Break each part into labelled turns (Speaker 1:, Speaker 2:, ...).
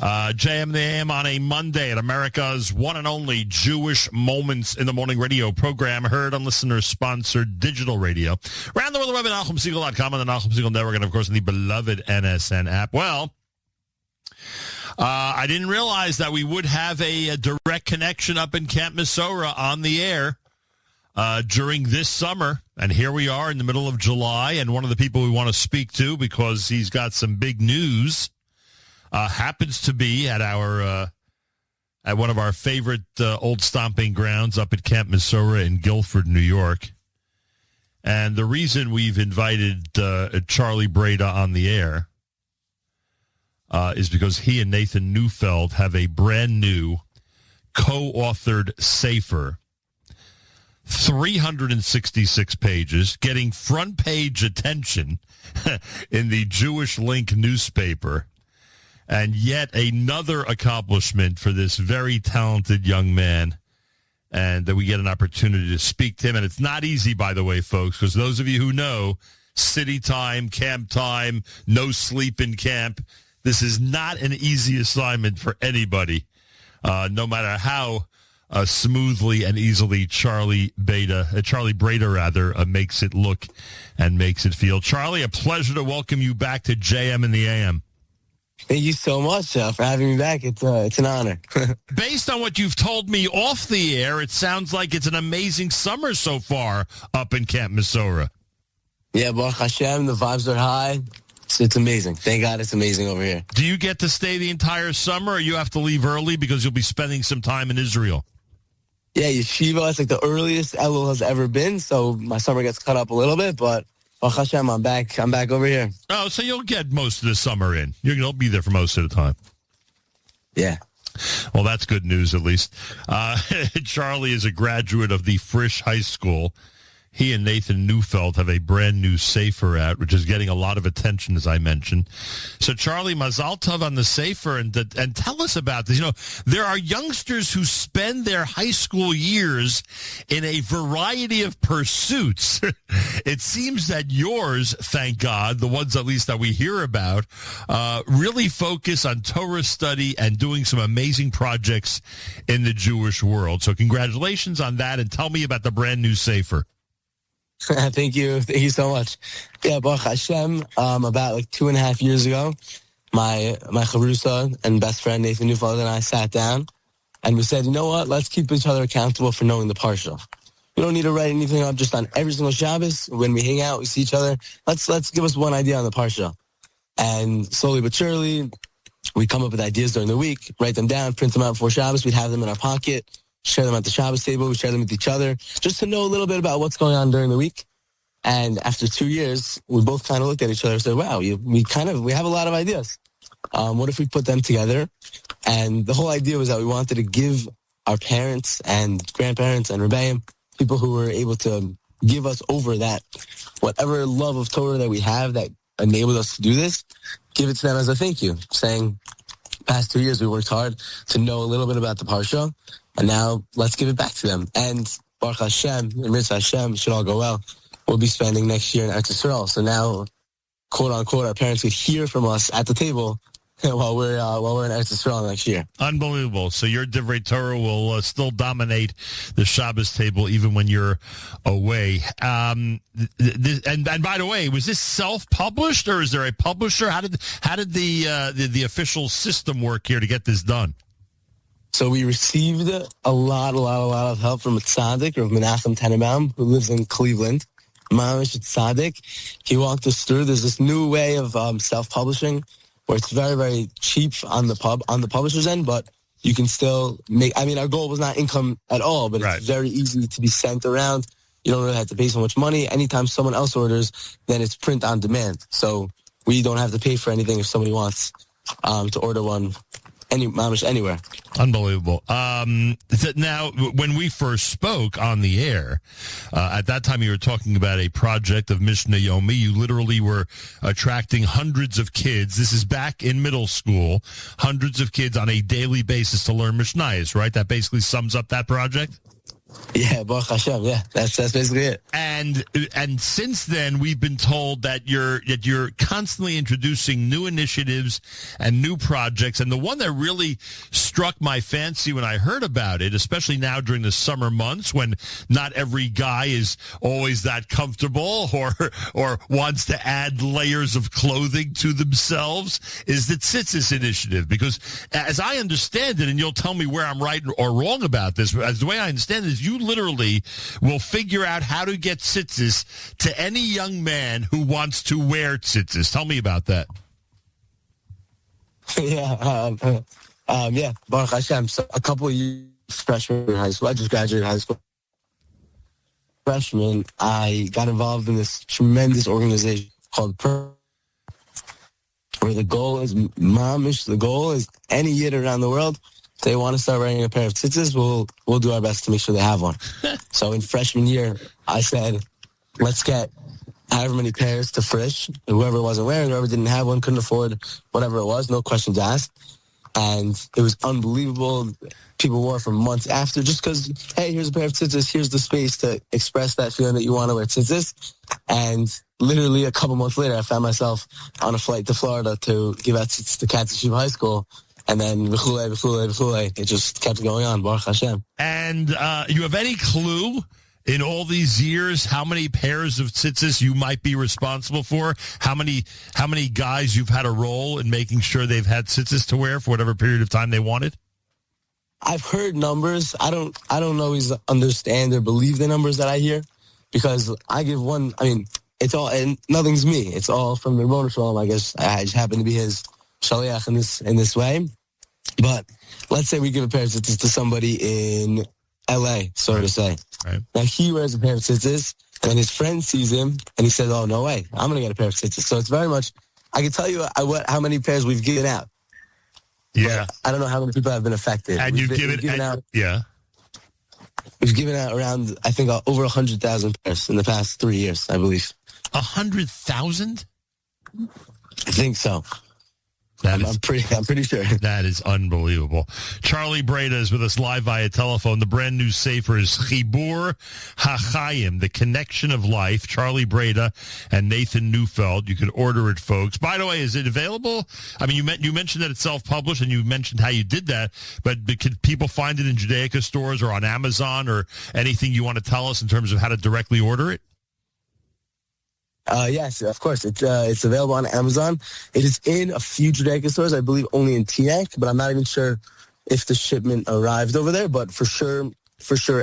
Speaker 1: JM and the AM on a Monday at America's one and only Jewish Moments in the Morning radio program, heard on listener-sponsored digital radio. Around the world, the web at NachumSegal.com and the Nachum Segal Network, and, of course, in the beloved NSN app. Well, I didn't realize that we would have a direct connection up in Camp Mesorah on the air during this summer. And here we are in the middle of July, and one of the people we want to speak to, because he's got some big news, happens to be at our at one of our favorite old stomping grounds up at Camp Mesorah in Guilford, New York. And the reason we've invited Charlie Breda on the air is because he and Nathan Neufeld have a brand new co-authored Sefer, 366 pages, getting front page attention in the Jewish Link newspaper. And yet another accomplishment for this very talented young man, and that we get an opportunity to speak to him. And it's not easy, by the way, folks, because those of you who know, city time, camp time, no sleep in camp, this is not an easy assignment for anybody, no matter how smoothly and easily Charlie Breda makes it look and makes it feel. Charlie, a pleasure to welcome you back to JM and the AM.
Speaker 2: Thank you so much for having me back. It's an honor.
Speaker 1: Based on what you've told me off the air, it sounds like it's an amazing summer so far up in Camp Mesorah.
Speaker 2: Yeah, Baruch Hashem, the vibes are high. It's amazing. Thank God it's amazing over here.
Speaker 1: Do you get to stay the entire summer, or you have to leave early because you'll be spending some time in Israel?
Speaker 2: Yeah, Yeshiva, it's like the earliest Elul has ever been, so my summer gets cut up a little bit, but Baruch Hashem, I'm back over here.
Speaker 1: Oh, so you'll get most of the summer in. You'll be there for most of the time.
Speaker 2: Yeah.
Speaker 1: Well, that's good news, at least. Charlie is a graduate of the Frisch High School. He and Nathan Neufeld have a brand new Sefer out, which is getting a lot of attention, as I mentioned. So, Charlie, Mazal Tov on the Sefer, and tell us about this. You know, there are youngsters who spend their high school years in a variety of pursuits. It seems that yours, thank God, the ones at least that we hear about, really focus on Torah study and doing some amazing projects in the Jewish world. So, congratulations on that, and tell me about the brand new Sefer.
Speaker 2: Thank you so much. Yeah, Baruch Hashem, about 2.5 years ago, my Chavrusa and best friend Nathan Neufeld and I sat down and we said, you know what, let's keep each other accountable for knowing the parsha. We don't need to write anything up just on every single Shabbos. When we hang out, we see each other. Let's give us one idea on the parsha. And slowly but surely, we come up with ideas during the week, write them down, print them out before Shabbos. We'd have them in our pocket. Share them at the Shabbos table. We share them with each other just to know a little bit about what's going on during the week. And after 2 years, we both kind of looked at each other and said, wow, we have a lot of ideas. What if we put them together? And the whole idea was that we wanted to give our parents and grandparents and Rebbeim, people who were able to give us over that, whatever love of Torah that we have that enabled us to do this, give it to them as a thank you, saying, past 2 years we worked hard to know a little bit about the parsha, and now let's give it back to them. And Baruch Hashem, and Mitzvah Hashem, should all go well, we'll be spending next year in Eretz Yisrael. So now, quote unquote, our parents could hear from us at the table while we're in Eretz Yisrael next year.
Speaker 1: Unbelievable. So your divrei Torah will still dominate the Shabbos table even when you're away. And by the way, was this self-published or is there a publisher? How did the official system work here to get this done?
Speaker 2: So we received a lot of help from a tzaddik, or Nachum Segal, who lives in Cleveland. Mamish tzaddik. He walked us through. There's this new way of self-publishing, where it's very, very cheap on the publisher's end, but you can still make. I mean, our goal was not income at all, but It's very easy to be sent around. You don't really have to pay so much money. Anytime someone else orders, then it's print on demand. So we don't have to pay for anything if somebody wants to order one anywhere.
Speaker 1: Unbelievable. Now, when we first spoke on the air, at that time you were talking about a project of Mishnah Yomi. You literally were attracting hundreds of kids. This is back in middle school. Hundreds of kids on a daily basis to learn Mishnayos, right? That basically sums up that project?
Speaker 2: Yeah, Baruch Hashem. Yeah, that's basically it.
Speaker 1: And since then, we've been told that you're constantly introducing new initiatives and new projects. And the one that really struck my fancy when I heard about it, especially now during the summer months when not every guy is always that comfortable or wants to add layers of clothing to themselves, is the Tzitzis initiative. Because as I understand it, and you'll tell me where I'm right or wrong about this, but as the way I understand it is you literally will figure out how to get tzitzis to any young man who wants to wear tzitzis. Tell me about that.
Speaker 2: Yeah, Baruch Hashem. So a couple of years freshman in high school, I just graduated high school. Freshman, I got involved in this tremendous organization called where the goal is mamish. The goal is any yid around the world, if they want to start wearing a pair of tzitzis, we'll do our best to make sure they have one. So in freshman year, I said, let's get however many pairs to Frisch. And whoever wasn't wearing, whoever didn't have one, couldn't afford whatever it was, no questions asked. And it was unbelievable. People wore for months after just because, hey, here's a pair of tzitzis, here's the space to express that feeling that you want to wear tzitzis. And literally a couple months later, I found myself on a flight to Florida to give out tzitzis to cats at Yeshiva High School. And then, it just kept going on, Baruch Hashem.
Speaker 1: And you have any clue in all these years how many pairs of tzitzis you might be responsible for? How many guys you've had a role in making sure they've had tzitzis to wear for whatever period of time they wanted?
Speaker 2: I've heard numbers. I don't always understand or believe the numbers that I hear because I give one. I mean, it's all and nothing's me. It's all from the Rebbeim Shalom. I guess I just happen to be his shaliach in this way. But let's say we give a pair of tzitzis to somebody in L.A., so to say.
Speaker 1: Right.
Speaker 2: Now, he wears a pair of tzitzis, and his friend sees him, and he says, oh, no way, I'm going to get a pair of tzitzis. So it's very much, I can tell you how many pairs we've given out.
Speaker 1: Yeah.
Speaker 2: I don't know how many people have been affected.
Speaker 1: And We've given out
Speaker 2: around, I think, over 100,000 pairs in the past 3 years, I believe.
Speaker 1: 100,000?
Speaker 2: I think so. I'm pretty sure.
Speaker 1: That is unbelievable. Charlie Breda is with us live via telephone. The brand new Sefer is Chibur HaChaim, the connection of life. Charlie Breda and Nathan Neufeld. You can order it, folks. By the way, is it available? I mean, you mentioned that it's self-published, and you mentioned how you did that, but can people find it in Judaica stores or on Amazon or anything you want to tell us in terms of how to directly order it?
Speaker 2: Yes, of course. It's available on Amazon. It is in a few Judaica stores, I believe only in Teaneck, but I'm not even sure if the shipment arrived over there, but for sure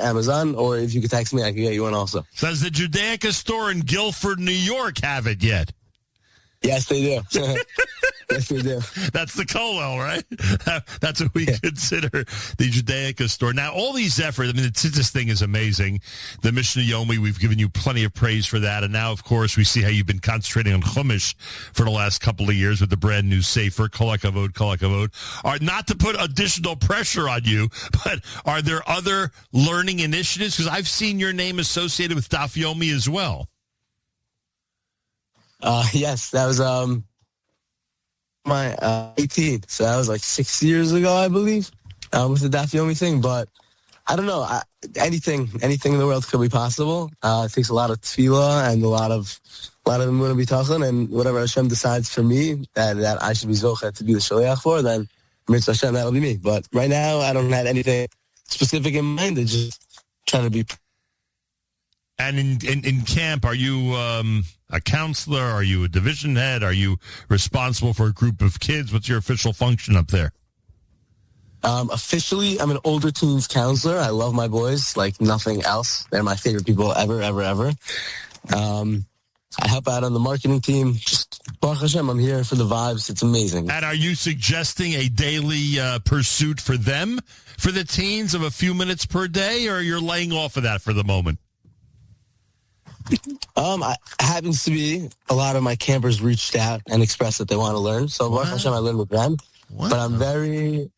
Speaker 2: Amazon, or if you could text me, I could get you one also.
Speaker 1: Does the Judaica store in Guilford, New York have it yet?
Speaker 2: Yes, they do. Yes, they do.
Speaker 1: That's the Kollel, right? That's what we consider the Judaica store. Now, all these efforts, I mean, the Tzitzis thing is amazing. The Mishnah Yomi, we've given you plenty of praise for that. And now, of course, we see how you've been concentrating on Chumash for the last couple of years with the brand new Sefer, Kol HaKavod. Not to put additional pressure on you, but are there other learning initiatives? Because I've seen your name associated with Daf Yomi as well.
Speaker 2: Yes, that was my 18. So that was like 6 years ago, I believe, with the Daf Yomi thing. But I don't know. Anything in the world could be possible. It takes a lot of tefillah and a lot of emunah b'tachon, and whatever Hashem decides for me that I should be zocheh to be the shaliach for, then mitzvah Hashem, that'll be me. But right now, I don't have anything specific in mind. It's just trying to be.
Speaker 1: And in camp, are you a counselor? Are you a division head? Are you responsible for a group of kids? What's your official function up there?
Speaker 2: Officially, I'm an older teens counselor. I love my boys like nothing else. They're my favorite people ever. I help out on the marketing team. Just Baruch Hashem, I'm here for the vibes. It's amazing.
Speaker 1: And are you suggesting a daily pursuit for them, for the teens, of a few minutes per day, or you're laying off of that for the moment?
Speaker 2: Happens to be a lot of my campers reached out and expressed that they want to learn. So Baruch Hashem, I learn with them. Wow. But I'm very,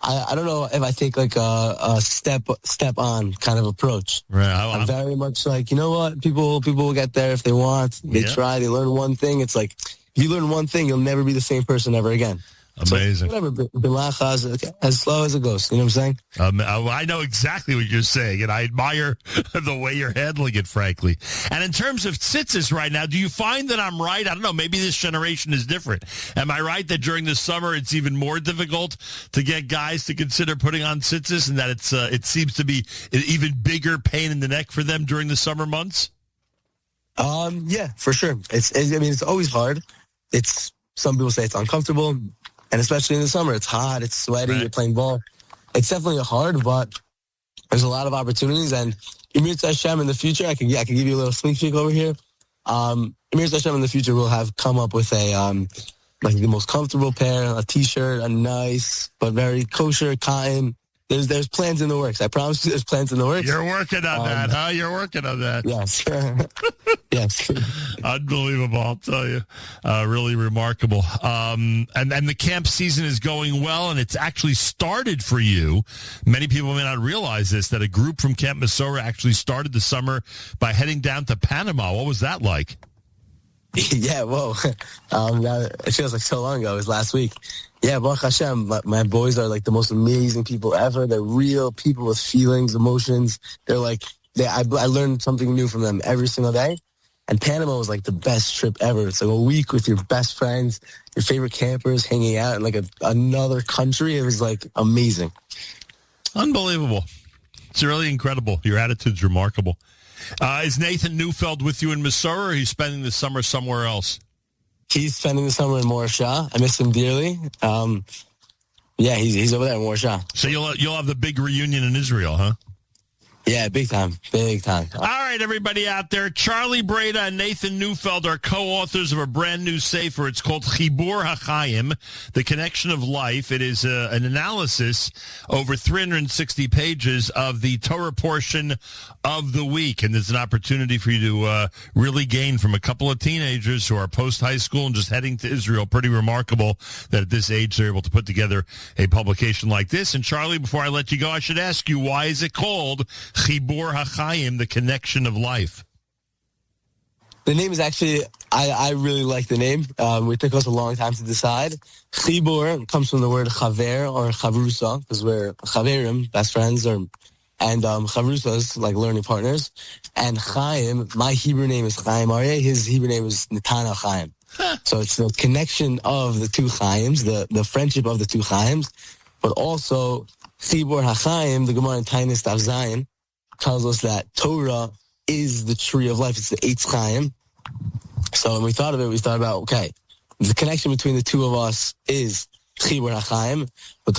Speaker 2: I don't know if I take like a step on kind of approach.
Speaker 1: Right.
Speaker 2: I'm very much like, you know what? People will get there if they want. They try. They learn one thing. It's like, if you learn one thing, you'll never be the same person ever again.
Speaker 1: Amazing.
Speaker 2: So whatever, bilachas, as slow as it goes. You know what I'm saying?
Speaker 1: I know exactly what you're saying, and I admire the way you're handling it, frankly. And in terms of tzitzis right now, do you find that I'm right? I don't know. Maybe this generation is different. Am I right that during the summer it's even more difficult to get guys to consider putting on tzitzis, and that it seems to be an even bigger pain in the neck for them during the summer months?
Speaker 2: Yeah, for sure. It's always hard. Some people say it's uncomfortable, and especially in the summer, it's hot, it's sweaty, You're playing ball. It's definitely hard, but there's a lot of opportunities, and Emir Hashem in the future, I can give you a little sneak peek over here. Emir Hashem in the future will have come up with a like the most comfortable pair, a t-shirt, a nice but very kosher cotton. There's plans in the works. I promise you there's plans in the works.
Speaker 1: You're working on that, huh? You're working on that.
Speaker 2: Yes. Yes.
Speaker 1: Unbelievable, I'll tell you. Really remarkable. And the camp season is going well, and it's actually started for you. Many people may not realize this, that a group from Camp Mesorah actually started the summer by heading down to Panama. What was that like?
Speaker 2: Yeah, whoa. It feels like so long ago. It was last week. Yeah, Baruch Hashem, my boys are like the most amazing people ever. They're real people with feelings, emotions. They're like, I learned something new from them every single day. And Panama was like the best trip ever. It's like a week with your best friends, your favorite campers, hanging out in like another country. It was like amazing.
Speaker 1: Unbelievable. It's really incredible. Your attitude's remarkable. Is Nathan Neufeld with you in Mesorah, or he's spending the summer somewhere else?
Speaker 2: He's spending the summer in Morshah. I miss him dearly. Yeah, he's over there in Morshah.
Speaker 1: So you'll have the big reunion in Israel, huh?
Speaker 2: Yeah, big time. Big time.
Speaker 1: All right, everybody out there. Charlie Breda and Nathan Neufeld are co-authors of a brand new Sefer. It's called Chibur HaChaim, The Connection of Life. It is an analysis over 360 pages of the Torah portion of the week. And there's an opportunity for you to really gain from a couple of teenagers who are post-high school and just heading to Israel. Pretty remarkable that at this age they're able to put together a publication like this. And Charlie, before I let you go, I should ask you, why is it called Chibur HaChaim, The Connection of Life?
Speaker 2: The name is actually, I really like the name. It took us a long time to decide. Chibur comes from the word chaver or Chavrusa, because we're chaverim, best friends, and Chavrusas, like learning partners. And Chaim, my Hebrew name is Chaim Aryeh. His Hebrew name is Nathan Neufeld. So it's the connection of the two Chaims, the friendship of the two Chaims, but also Chibur HaChaim, the Gemara in Tainis Daf Zayin, tells us that Torah is the tree of life. It's the Eitz Chaim. So when we thought of it, we thought about, okay, the connection between the two of us is Chibur HaChaim, but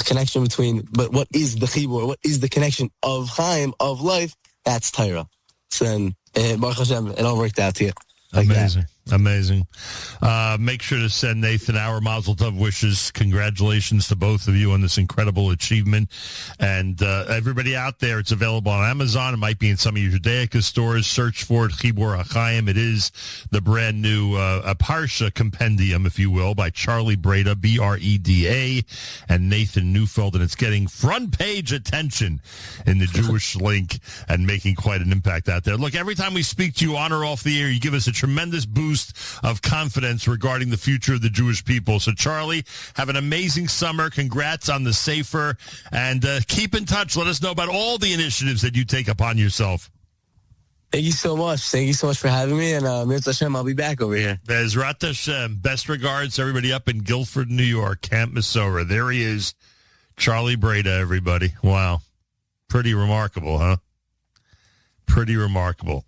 Speaker 2: what is the Chibur? What is the connection of Chaim, of life? That's Torah. So then, Baruch Hashem, it all worked out to you. Like
Speaker 1: Amazing.
Speaker 2: That.
Speaker 1: Amazing. Make sure to send Nathan our Mazel Tov wishes. Congratulations to both of you on this incredible achievement. And everybody out there, it's available on Amazon. It might be in some of your Judaica stores. Search for it, Chibur HaChaim. It is the brand new a parsha compendium, if you will, by Charlie Breda, Breda, and Nathan Neufeld. And it's getting front page attention in the Jewish link and making quite an impact out there. Look, every time we speak to you on or off the air, you give us a tremendous boost of confidence regarding the future of the Jewish people. So, Charlie, have an amazing summer. Congrats on the Sefer. And keep in touch. Let us know about all the initiatives that you take upon yourself.
Speaker 2: Thank you so much. Thank you so much for having me. And Mirz Hashem, I'll be back over here.
Speaker 1: Bezrat Hashem. Best regards, everybody up in Guilford, New York, Camp Mesorah. There he is, Charlie Breda, everybody. Wow. Pretty remarkable, huh? Pretty remarkable.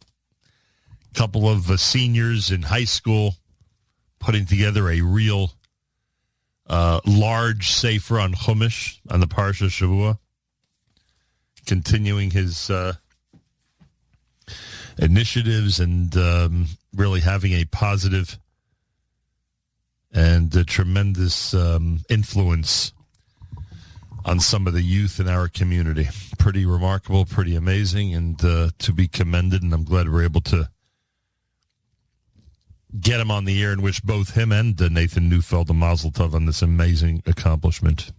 Speaker 1: Couple of seniors in high school putting together a real large Sefer on Chumash, on the parsha Shavua, continuing his initiatives and really having a positive and a tremendous influence on some of the youth in our community. Pretty remarkable, pretty amazing, and to be commended, and I'm glad we're able to get him on the air and wish both him and Nathan Neufeld a mazel tov on this amazing accomplishment.